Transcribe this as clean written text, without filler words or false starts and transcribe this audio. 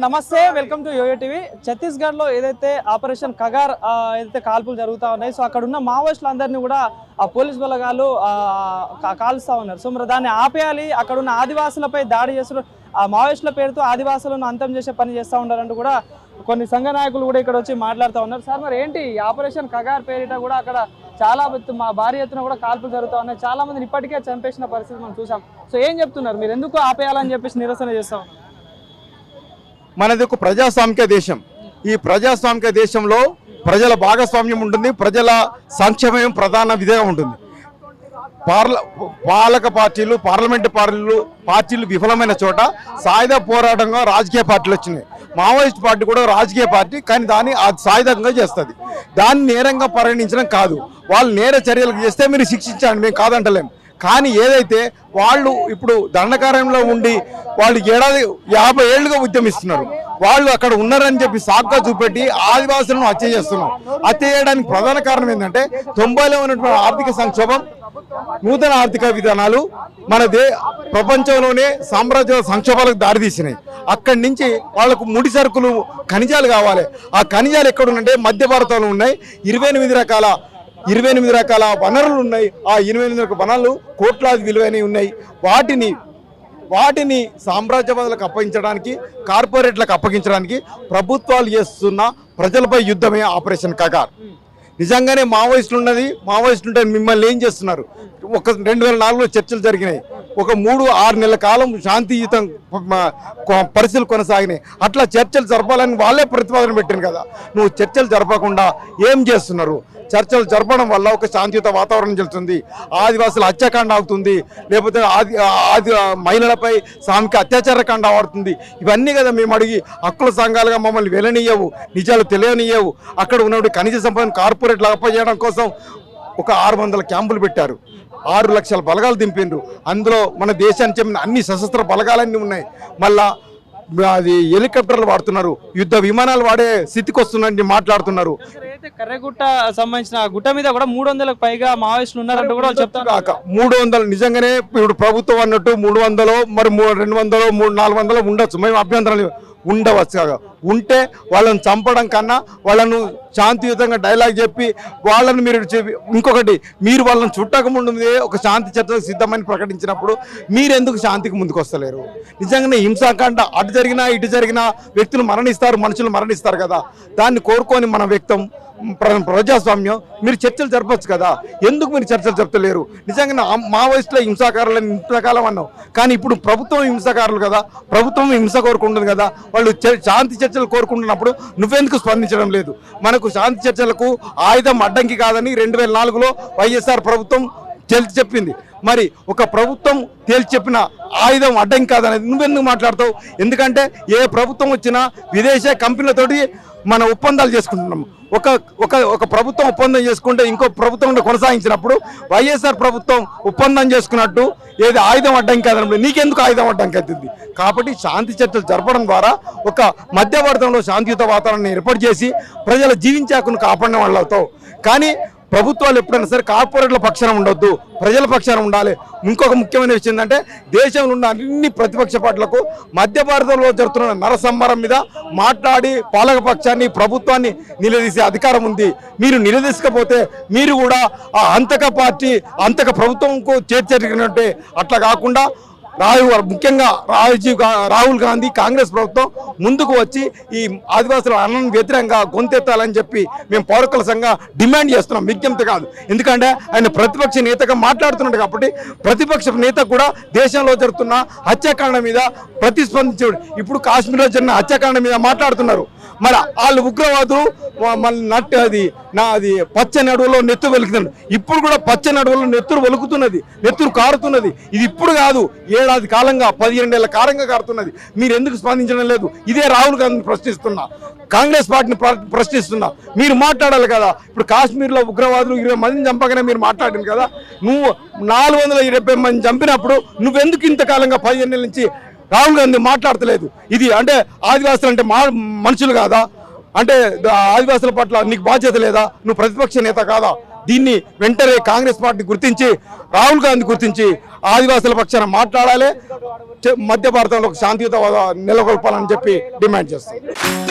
నమస్తే, welcome to YoYo TV. Chhattisgarh లో ఏదైతే ఆపరేషన్ కగార్ ఏదైతే కాల్పులు జరుగుతూ ఉన్నాయి, సో అక్కడ ఉన్న మావోయిస్టులందరినీ కూడా ఆ పోలీస్ బలగాలు కాలుస్తూ ఉన్నారు. సో మరి దాన్ని ఆపేయాలి, అక్కడ ఉన్న ఆదివాసులపై దాడి చేస్తున్న ఆ మావోయిస్టుల పేరుతో ఆదివాసులను అంతం చేసే పని చేస్తూ ఉన్నారంటూ కూడా కొన్ని సంఘ నాయకులు కూడా ఇక్కడ వచ్చి మాట్లాడుతూ ఉన్నారు. సార్ మరి ఏంటి ఆపరేషన్ కగార్ పేరిట కూడా అక్కడ చాలా భారీ ఎత్తున కూడా కాల్పులు జరుగుతూ ఉన్నాయి, చాలా మందిని ఇప్పటికే చంపేసిన పరిస్థితి మనం చూసాం. సో ఏం చెప్తున్నారు మీరు, ఎందుకు ఆపేయాలని చెప్పేసి నిరసన చేస్తా ఉన్నారు? మనది ఒక ప్రజాస్వామిక దేశం. ఈ ప్రజాస్వామిక దేశంలో ప్రజల భాగస్వామ్యం ఉంటుంది, ప్రజల సంక్షేమం ప్రధాన విధిగా ఉంటుంది. పాలక పార్టీలు, పార్లమెంటు పార్టీలు విఫలమైన చోట సాయుధ పోరాటంగా రాజకీయ పార్టీలు వచ్చినాయి. మావోయిస్ట్ పార్టీ కూడా రాజకీయ పార్టీ, కానీ దాన్ని సాయుధంగా చేస్తుంది. దాన్ని నేరంగా పరిగణించడం కాదు. వాళ్ళు నేర చర్యలు చేస్తే మీరు శిక్షించండి, మేము కాదంటలేము. కానీ ఏదైతే వాళ్ళు ఇప్పుడు దండకార్యంలో ఉండి వాళ్ళు 50 ఏళ్లుగా ఉద్యమిస్తున్నారు, వాళ్ళు అక్కడ ఉన్నారని చెప్పి సాగ్గా చూపెట్టి ఆదివాసులను హత్య చేస్తున్నారు. హత్య చేయడానికి ప్రధాన కారణం ఏంటంటే 90లో ఉన్నటువంటి ఆర్థిక సంక్షోభం, నూతన ఆర్థిక విధానాలు మన ప్రపంచంలోనే సామ్రాజ్య సంక్షోభాలకు దారితీసినాయి. అక్కడి నుంచి వాళ్ళకు ముడి సరుకులు, ఖనిజాలు కావాలి. ఆ ఖనిజాలు ఎక్కడున్నాయంటే మధ్య భారతంలో ఉన్నాయి. 28 రకాల వనరులు ఉన్నాయి. ఆ 28 రకాల వనరులు కోట్లాది విలువైనవి ఉన్నాయి. వాటిని సామ్రాజ్యవాదులకు అప్పగించడానికి, కార్పొరేట్లకు అప్పగించడానికి ప్రభుత్వాలు చేస్తున్న ప్రజలపై యుద్ధమే ఆపరేషన్ కగార్. నిజంగానే మావోయిస్టులు ఉన్నది, మావోయిస్టులు ఉంటే మిమ్మల్ని ఏం చేస్తున్నారు? 2004లో చర్చలు జరిగినాయి. 3-6 నెలల కాలం శాంతియుతం పరిస్థితులు కొనసాగినాయి. అట్లా చర్చలు జరపాలని వాళ్ళే ప్రతిపాదన పెట్టారు కదా. నువ్వు చర్చలు జరపకుండా ఏం చేస్తున్నారు? చర్చలు జరపడం వల్ల ఒక శాంతియుత వాతావరణం చెల్లుతుంది, ఆదివాసుల హత్యాకాండ అవుతుంది, లేకపోతే మహిళలపై సాంఘిక అత్యాచారకాండ ఆడుతుంది. ఇవన్నీ కదా మేము అడిగి హక్కుల సంఘాలుగా మమ్మల్ని వెళ్ళనియ్యవు, నిజాలు తెలియనియ్యవు. అక్కడ ఉన్నటువంటి ఖనిజ సంపదను కార్పొరేట్లు అప్పచేయడం కోసం ఒక 600 క్యాంపులు పెట్టారు. 6 లక్షల బలగాలు దింపిండ్రు. అందులో మన దేశానికి చెందిన అన్ని సశస్త్ర బలగాలన్నీ ఉన్నాయి. మళ్ళా అది హెలికాప్టర్లు వాడుతున్నారు, యుద్ధ విమానాలు వాడే స్థితికి వస్తున్నారని మాట్లాడుతున్నారు. కర్రెగుట్ట సంబంధించిన గుట్ట మీద కూడా 300కు పైగా మావోయిస్టులు ఉన్నారంటూ కూడా చెప్తారు. 300 నిజంగానే ఇప్పుడు ప్రభుత్వం అన్నట్టు 300 మరి 200 400 ఉండొచ్చు, మేము అభ్యంతరం ఉండవచ్చు. కాగా ఉంటే వాళ్ళని చంపడం కన్నా వాళ్ళను శాంతియుతంగా డైలాగ్ చెప్పి వాళ్ళని మీరు ఇంకొకటి, మీరు వాళ్ళని చుట్టక ముందే ఒక శాంతి చర్చకు సిద్ధమని ప్రకటించినప్పుడు మీరెందుకు శాంతికి ముందుకు వస్తలేరు? నిజంగానే హింసాకాండ అటు జరిగినా ఇటు జరిగినా వ్యక్తులు మరణిస్తారు, మనుషులు మరణిస్తారు కదా. దాన్ని కోరుకొని మన వ్యక్తం ప్రజాస్వామ్యం, మీరు చర్చలు జరపచ్చు కదా. ఎందుకు మీరు చర్చలు జరపలేరు? నిజంగా మావోయిస్టుల హింసాకారులని ఇంతకాలం అన్నావు, కానీ ఇప్పుడు ప్రభుత్వం హింసాకారులు కదా, ప్రభుత్వం హింస కోరుకుంటుంది కదా. వాళ్ళు శాంతి చర్చలు కోరుకుంటున్నప్పుడు నువ్వెందుకు స్పందించడం లేదు? మనకు శాంతి చర్చలకు ఆయుధం అడ్డంకి కాదని 2004లో వైఎస్ఆర్ ప్రభుత్వం తేల్చి చెప్పింది. మరి ఒక ప్రభుత్వం తేల్చి చెప్పిన ఆయుధం అడ్డంకి కాదనేది నువ్వెందుకు మాట్లాడతావు? ఎందుకంటే ఏ ప్రభుత్వం వచ్చినా విదేశీ కంపెనీలతోటి మన ఒప్పందాలు చేసుకుంటున్నాం. ఒక ప్రభుత్వం ఒప్పందం చేసుకుంటే ఇంకో ప్రభుత్వం కొనసాగించినప్పుడు వైఎస్ఆర్ ప్రభుత్వం ఒప్పందం చేసుకున్నట్టు ఏది ఆయుధం అడ్డంకి కాదన్నప్పుడు నీకెందుకు ఆయుధం అడ్డంకి అవుతుంది? కాబట్టి శాంతి చర్చలు జరపడం ద్వారా ఒక మధ్యవర్తంలో శాంతియుత వాతావరణాన్ని ఏర్పాటు చేసి ప్రజల జీవించే హక్కును కాపాడడం వల్ల అవుతావు. కానీ ప్రభుత్వాలు ఎప్పుడైనా సరే కార్పొరేట్ల పక్షాన ఉండొద్దు, ప్రజల పక్షాన ఉండాలి. ఇంకొక ముఖ్యమైన విషయం ఏంటంటే దేశంలో ఉన్న అన్ని ప్రతిపక్ష పార్టీలకు మధ్య భారతంలో జరుగుతున్న నరసంహారం మీద మాట్లాడి పాలక పక్షాన్ని, ప్రభుత్వాన్ని నిలదీసే అధికారం ఉంది. మీరు నిలదీసకపోతే మీరు కూడా ఆ అంతక పార్టీ, అంతక ప్రభుత్వంకు చేర్చరిగినట్టే. అట్లా కాకుండా ముఖ్యంగా రాహుల్ గాంధీ కాంగ్రెస్ ప్రభుత్వం ముందుకు వచ్చి ఈ ఆదివాసుల అన్నం వ్యతిరేకంగా గొంతెత్తాలని చెప్పి మేము పౌరకుల సంఘంగా డిమాండ్ చేస్తున్నాం, విజ్ఞప్తి కాదు. ఎందుకంటే ఆయన ప్రతిపక్ష నేతగా మాట్లాడుతున్నాడు కాబట్టి ప్రతిపక్ష నేత కూడా దేశంలో జరుగుతున్న హత్యాకాండ మీద ప్రతిస్పందించాడు. ఇప్పుడు కాశ్మీర్లో జరిగిన హత్యాకాండ మీద మాట్లాడుతున్నారు. మరి వాళ్ళు ఉగ్రవాదులు మళ్ళీ అది పచ్చని అడవుల్లో నెత్తురు వెలుగుతున్నారు. ఇప్పుడు కూడా పచ్చని అడవుల్లో నెత్తురు వెలుగుతున్నది, నెత్తురు కారుతున్నది. ఇది ఇప్పుడు కాదు, 7 కాలంగా 15 ఏళ్ల కాలంగా కారుతున్నది. మీరు ఎందుకు స్పందించడం లేదు? ఇదే రాహుల్ గాంధీని ప్రశ్నిస్తున్నా, కాంగ్రెస్ పార్టీని ప్రశ్నిస్తున్నా. మీరు మాట్లాడాలి కదా. ఇప్పుడు కాశ్మీర్లో ఉగ్రవాదులు 20 మందిని చంపగానే మీరు మాట్లాడింది కదా. నువ్వు 470 మంది చంపినప్పుడు నువ్వెందుకు ఇంతకాలంగా 15 ఏళ్ళ నుంచి రాహుల్ గాంధీ మాట్లాడతలేదు? ఇది అంటే ఆదివాసులు అంటే మనుషులు కాదా? అంటే ఆదివాసుల పట్ల నీకు బాధ్యత లేదా? నువ్వు ప్రతిపక్ష నేత కాదా? దీన్ని వెంటనే కాంగ్రెస్ పార్టీ గుర్తించి రాహుల్ గాంధీ గుర్తించి ఆదివాసుల పక్షాన మాట్లాడాలి, మధ్య భారతంలో శాంతియుత నెలకొల్పాలని చెప్పి డిమాండ్ చేస్తాం.